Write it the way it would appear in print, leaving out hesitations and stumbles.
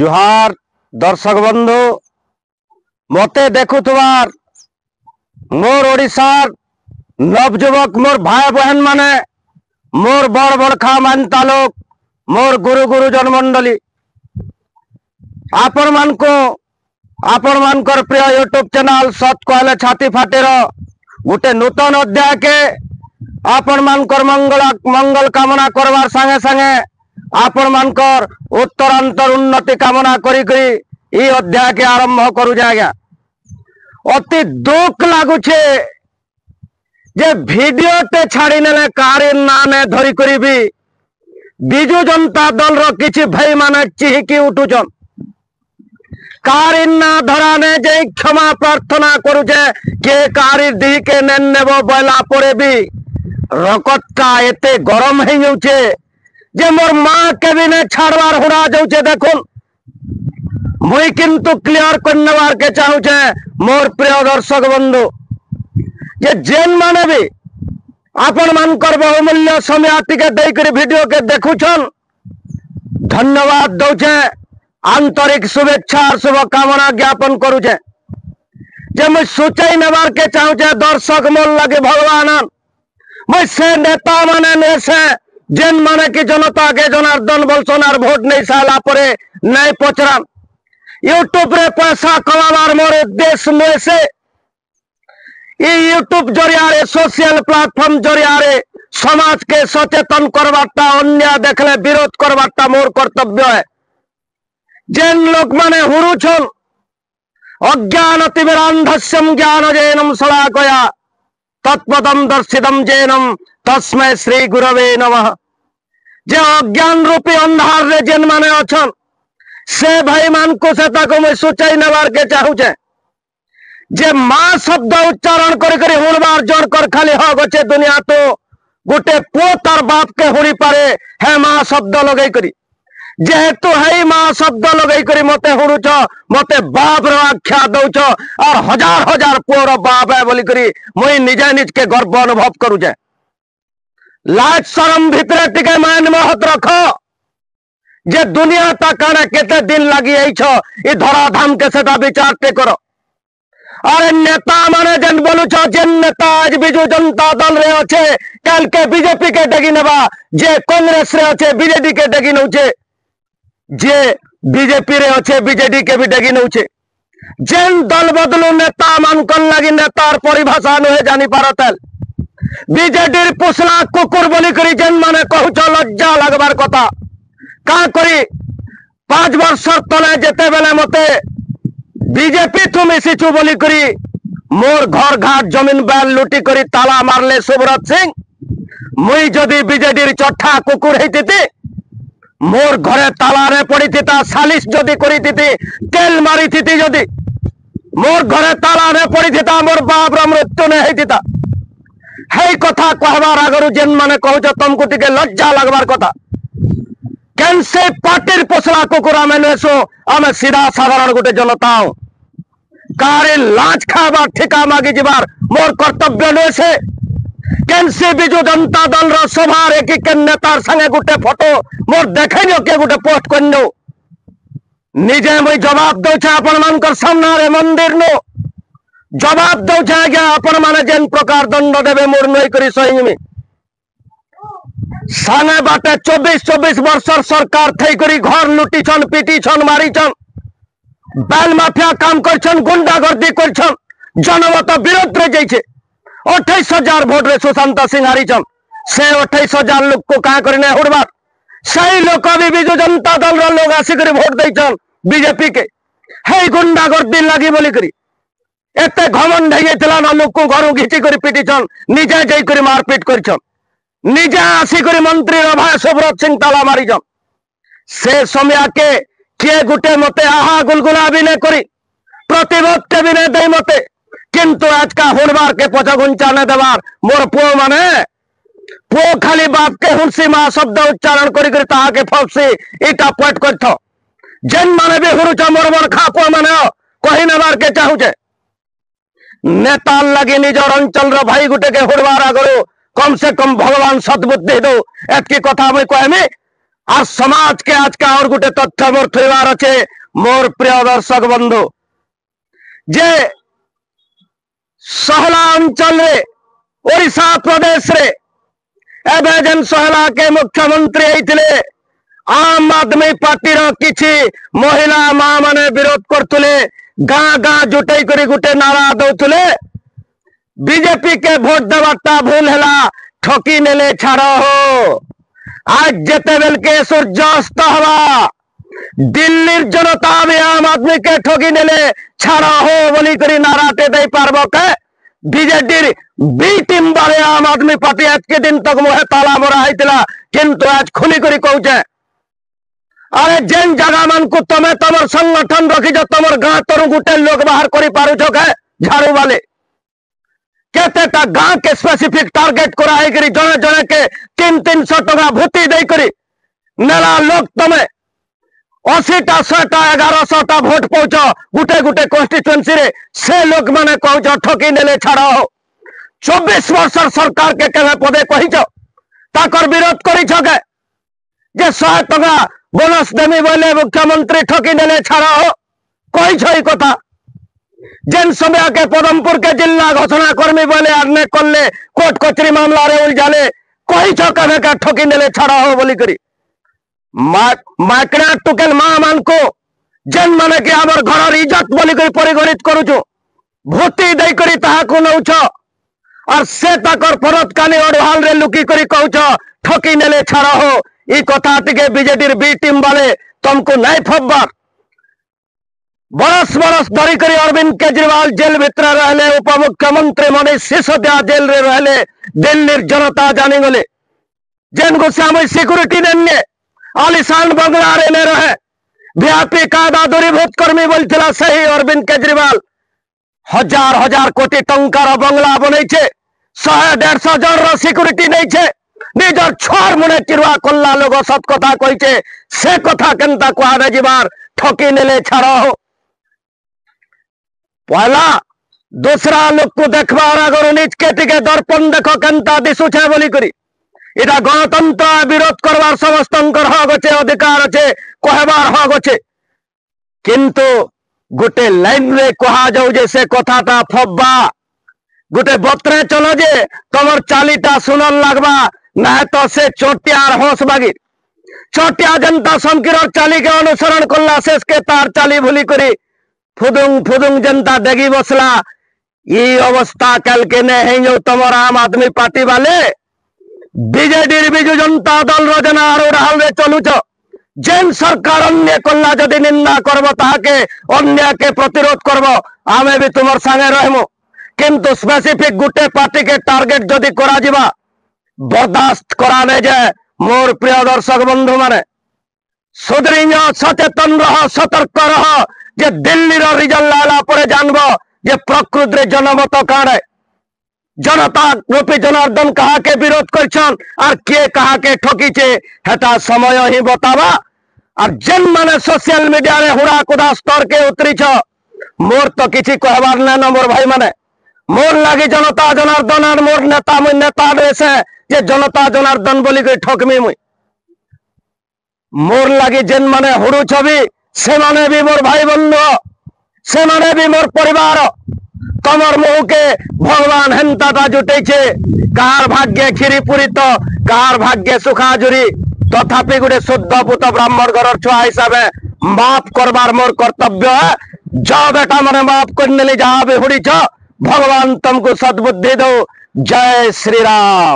जुहार दर्शक बंधु मते देखुथवार मोर ओडिशार नवजुवक मोर भाई बहन माने मोर बड़ बड़ खा मानता लोक मोर गुरु गुरुजन मंडली आपण मानकर प्रिय यूट्यूब चैनल सत कहले छाती फाटेर गोटे नूतन अध्याय के आपण मानकर मंगल कामना करवार संगे संगे आपण मानकर उत्तरांतर उन्नति कामना करी करी अध्याय के आरंभ करूजे। आज्ञा अति दुख लगुचे जे वीडियो टे छाड़ी नेले कारी नाने धरी करी भी बिजु जनता दल रो किछि भाई माने चिहिकी उठुछन कारी ना धराने जे क्षमा प्रार्थना करूचे के कारी दी के नेबो बोला पड़े भी रकत का एते गरम हो जाउचे जे मोर माँ के भी ने छाड़वार हुड़ा जाउचे। देखुन मुई किंतु क्लियर करनेवार के चाहूचे मोर प्रिय दर्शक बंधु जे जेन माने भी आपण मानकर बहुमूल्य समय टिके देकर वीडियो के देखुछन धन्यवाद दौचे आंतरिक शुभेच्छा और शुभकामना ज्ञापन करूचे जे मुई सोचाई नेबार के चाहूचे दर्शक मोल लगे भगवान मुई से नेता माने ने से जेन माने कि जनता के जनार्दन बलसोनार भोट नहीं साला परे नहीं पचरा यूट्यूब रे पैसा कमावार मोर उद्देश्य में से यूट्यूब जरिया रे सोशल प्लेटफॉर्म जरिया रे समाज के सचेतन करवाटा अन्याय देखले विरोध करवाटा मोर कर्तव्य है। जेन लोक माने हुरुछन अज्ञान तिमिरांधस्यम ज्ञान जैनम सलाकया तत्पदम दर्शितम जैनम तस्मै श्री गुरवे नमः। जे अज्ञान रूपी अंधार रे जेन माने अछन से भाई मान को से ताको मैं सोचाई नेबार के चाहूचे जे माँ शब्द उच्चारण कर हुणबार जन कर खाली ह गचे दुनिया तो गोटे पुओ तार बाप के हुड़ी पारे है माँ शब्द लगे करी जेहेतु है माँ शब्द लगे करी मते हुड़ुच मते बाप रो आख्या दौच और हजार हजार पुओर बाप है बोली करी मुई निजे निज के गर्व अनुभव करूचे। लाज शरम भितरे टिके मान महत रख जे दुनिया ताकाने केते दिन लगी ई धराधाम के सेटा विचार टे करो। अरे नेता माने जेन बोलुछ जेन नेता आज बिजु जनता दल रे अच्छे कल के बीजेपी के डेगी नेबा जे कांग्रेस रे अच्छे बीजेडी के डेगी नौचे जे बीजेपी रे अच्छे बीजेडी के भी डेगी नौचे जेन दल बदलू नेता मानकन लगी नेतार परिभाषा नुहे जानी पारतल बीजेडी पुसला कुकुर बोली करी जेन माने कहूछ लज्जा लगबार कथा का करी 5 वर्ष तले जेते बेले मते बीजेपी तू मिसिचु बोली करी मोर घर घाट जमीन बैल लुटी करी ताला मारले सुब्रत सिंह मुई जदि बीजेडी चट्ठा कुकुर हेतिति मोर घरे ताला रे पड़ी थिता सालिस जदि करी थिति तेल मारी थिति जदि मोर घरे ताला रे पड़ी थिता मोर बाप रो मृत्यु ने हेतिता हे कथा कहबार आगरु जेन माने कहूछ तुमको टिके लज्जा लगबार कथा केन से पार्टीर पोसला कुकुर आमे नेसो आमे सीधा साधारण गोटे जनता कारी लाज खाबार ठिका मागी जीवार मोर कर्तव्य नेसे केन से बिजु जनता दल रो सभा रे कि केन नेतार संगे गोटे फोटो मोर देखैनो के गोटे पोस्ट करनो निजे मुई जवाब दउछे आपण मानकर सामना रे मंदिर नो जवाब दउछे आज्ञा आपण माने जेन प्रकार दंड देबे मोर नई करी सही में साने बाटे 24 वर्षर सरकार थई करी घर लुटी छन पीटी छन मारी छन बैल माफिया काम करछन गुंडागर्दी करछन जनमत विरोध रे जाइछे 28,000 वोट रे सुशांत सिंह हारी छन से 28,000 लोग को का करने हुड़बार सही लोक भी बिजु जनता दल रो लोग आसी करी वोट दैछन बीजेपी के हे गुंडागर्दी लगी बोली करी एते घमंड हे गेतला न लोक को घर घिची करी पीटी छन निजे जाई करी मारपीट करछन निजे आसी करी मंत्री भाई सुब्रत सिंह ताला मारी जन से समय के किए गुटे मते आहा गुलगुला भी नहीं करी प्रतिरोध के भी नहीं दे मते किंतु आज का हुड़बार के पछ घुंचा ने देवार मोर पुओ माने पुओ खाली बाप के हुंसी माँ शब्द उच्चारण करी करी ताहा के फलसी इटा पॉइंट करथ जेन माने भी हुरुच मोर मोर खा पुओ माने कही नेबार के चाहूचे नेता लगी निजर अंचल रो भाई गुटे के हुड़बार आगरो कम से कम भगवान सद्बुद्धि दो एतकी कथा मुई कहमी আর সমাজকে আজকে আর গোটে তথ্য মোর থইবার আছে মোর প্রিয় দর্শক বন্ধু যে सहला अंचल ओडिशा प्रदेश रे एबे जेन सहला के मुख्यमंत्री होइतिले आम आदमी पार्टी रो किछि महिला मां माने विरोध करतुले गां गां जुटै करी गुटे नारा दउतुले बीजेपी के भोट देवाटा भूल हैला ठकी नेले छाड़ो हो आज जेते बेल के सूर्यास्त हवा दिल्ली जनता भी आम आदमी के ठगी नेले छाड़ा हो बोली करी नाराटे दे पारबो के बीजेडी बी टीम बारे आम आदमी पार्टी आज के दिन तक मोहे ताला मोरा होइतिला किंतु आज खुली करी कहूचे अरे जेन जगह मान को तमे तमर संगठन रखी जो तमर गां तरु गुटे लोग बाहर करी पारुछो के झाड़ू वाले केतेटा गां के स्पेसिफिक टारगेट कराई करी जने जने के 300 टका भूति दे करी नेला लोग तमे 80टा 100टा 1100टा भोट पहुंच गुटे गुटे कन्स्टिट्युएंसी रे से लोग माने कहूच ठकी नेले छाड़ा हो 24 वर्ष सरकार के केवे पदे कहिच ताकर विरोध करिछ के जे 100 टका बोनस देमी बोले मुख्यमंत्री ठकी नेले छाड़ा हो कहिछ ई कथा जेन समय के पदमपुर के जिला घोषणा कर्मी बोले आरने करले कोर्ट कचरी मामला रे उलझाले कहिछ केवे का ठकी नेले छाड़ा हो बोली करी माकड़ा टुकेल मां मान को जेन माने कि हमर घर इज्जत बोली करी परिगणित करूछु भूति दे करी ताहा को नउछ और से ताकर फरत कानी अडहाल रे लुकी करी कहूछ ठकी नेले छाड़ा हो ई कथा टिके बीजेडी बी टीम वाले तुमको नहीं फब्बार बरस बरस धरी करी अरविंद केजरीवाल जेल भीतर रहले उप मुख्यमंत्री मनीष सिसोदिया जेल रे रहले दिल्ली जनता जानी गले जेन को सामूहिक सिक्योरिटी देने आलिशान बंगला रे ने रहे वीआईपी कायदा दूरीभूत कर्मी बोलथिला सही अरविंद केजरीवाल हजार हजार कोटी टंकार बंगला बनैछे 100-150 जन रो सिक्योरिटी नैछे निजर छोर मुने चिरुआ कल्ला लोग सत कथा कहिछे से कथा केनता कुआबे जिबार ठकी नेले छाड़ो हो पहला दूसरा लोग को देखबार अगर नीच के टिके दर्पण देखो केनता दिसुछे बोली करी इटा गणतंत्र विरोध करवार समस्त हक अच्छे अधिकार अच्छे कहबार हक अच्छे किंतु गोटे लाइन रे कहा जाऊ जे से कथाटा फब्बा गोटे बतरे चलो जे तमर चालीटा सुनल लगबा ना तो से चोटियार होश बागी चोटिया जनता समकीर चाली के अनुसरण करला शेष के तार चाली भूली करी फुदुंग फुदुंग जनता देगी बसला ये अवस्था कल के ने है जो तमर आम आदमी पार्टी वाले बीजेडी विजु जनता दल रजना आरोह चलुच जेन सरकार अन्य कला जदि निंदा करब ताके अन्य के प्रतिरोध करब आमे भी तुमर संगे रहमु किंतु स्पेसिफिक गुटे पार्टी के टार्गेट जदि करा जिबा बर्दाश्त करा नै जाए मोर प्रिय दर्शक बंधु माने सुधरी सचेतन रह सतर्क रह जे दिल्ली रो रिजल्ट लाला परे जानबो जे प्रकृति रे जनमत काणे जनता रूपी जनार्दन कहा के विरोध करछन और के कहा के ठकीचे हेता समय ही बतावा और जेन माने सोशल मीडिया रे हुड़ा कुदा स्तर के उतरी छ मोर तो किछि कहबार न मोर भाई माने मोर लागी जनता जनार्दन और मोर नेता मुई नेता देसे जे जनता जनार्दन बोली के ठकमी मुई मोर लागी जेन माने हुड़ू छवि से माने भी मोर भाई बंधु से माने भी मोर परिवार तमर मुह के भगवान हेन्ता जुटे कार भाग्य खीरी पूरी तो कार भाग्य सुखाजुरी तथापि गोटे शुद्ध पुत ब्राह्मण घर छुआ हिसाब माफ करबार मोर कर्तव्य है जा बेटा मैंने माफ करने जहाँ भी हुड़ी भगवान तुमको सद्बुद्धि दो जय श्री राम।